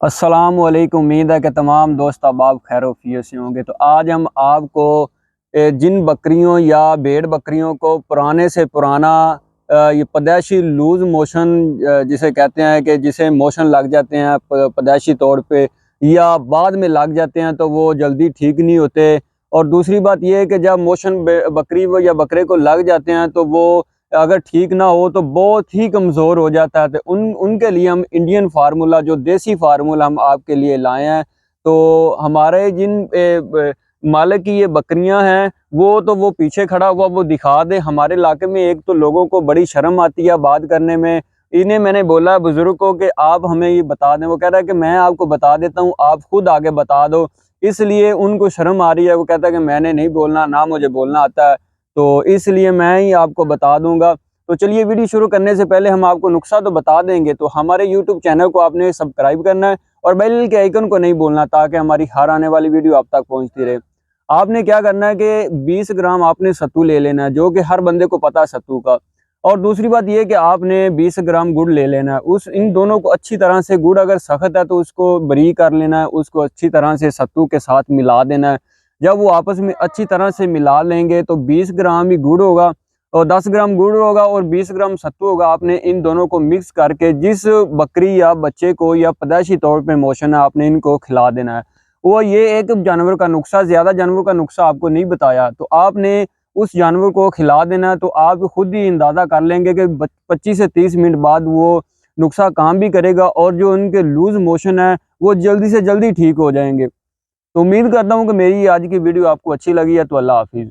अस्सलामुअलैकुम। उम्मीद है कि तमाम दोस्त अहबाब खैर-ओ-आफियत से होंगे। तो आज हम आपको जिन बकरियों या भेड़ बकरियों को पुराने से पुराना ये पैदाइशी लूज़ मोशन जिसे कहते हैं कि जिसे मोशन लग जाते हैं पैदाइशी तौर पे या बाद में लग जाते हैं तो वो जल्दी ठीक नहीं होते। और दूसरी बात ये है कि जब मोशन बकरी या बकरे को लग जाते हैं तो वो अगर ठीक ना हो तो बहुत ही कमज़ोर हो जाता है। तो उनके लिए हम इंडियन फार्मूला जो देसी फार्मूला हम आपके लिए लाए हैं। तो हमारे जिन मालिक की ये बकरियां हैं वो पीछे खड़ा हुआ वो दिखा दे। हमारे इलाके में एक तो लोगों को बड़ी शर्म आती है बात करने में। इन्हें मैंने बोला बुजुर्ग को कि आप हमें ये बता दें, वो कह रहा है कि मैं आपको बता देता हूँ, आप खुद आगे बता दो। इसलिए उनको शर्म आ रही है, वो कहता है कि मैंने नहीं बोलना, ना मुझे बोलना आता है, तो इसलिए मैं ही आपको बता दूंगा। तो चलिए वीडियो शुरू करने से पहले हम आपको नुस्खा तो बता देंगे। तो हमारे यूट्यूब चैनल को आपने सब्सक्राइब करना है और बेल के आइकन को नहीं भूलना ताकि हमारी हर आने वाली वीडियो आप तक पहुंचती रहे। आपने क्या करना है कि 20 ग्राम आपने सत्तू ले लेना है, जो कि हर बंदे को पता है सत्तू का। और दूसरी बात यह कि आपने 20 ग्राम गुड़ ले लेना है। उस इन दोनों को अच्छी तरह से, गुड़ अगर सख्त है तो उसको बारीक कर लेना है, उसको अच्छी तरह से सत्तू के साथ मिला देना है। जब वो आपस में अच्छी तरह से मिला लेंगे तो 20 ग्राम ही गुड़ होगा और 10 ग्राम गुड़ होगा और 20 ग्राम सत्तू होगा। आपने इन दोनों को मिक्स करके जिस बकरी या बच्चे को या पैदाइशी तौर पे मोशन है आपने इनको खिला देना है। वो ये एक जानवर का नुस्खा, ज़्यादा जानवर का नुस्खा आपको नहीं बताया, तो आपने उस जानवर को खिला देना है। तो आप खुद ही अंदाज़ा कर लेंगे कि 25 से 30 मिनट बाद वो नुस्खा काम भी करेगा और जो उनके लूज़ मोशन है वो जल्दी से जल्दी ठीक हो जाएंगे। तो उम्मीद करता हूँ कि मेरी आज की वीडियो आपको अच्छी लगी है। तो अल्लाह हाफिज़।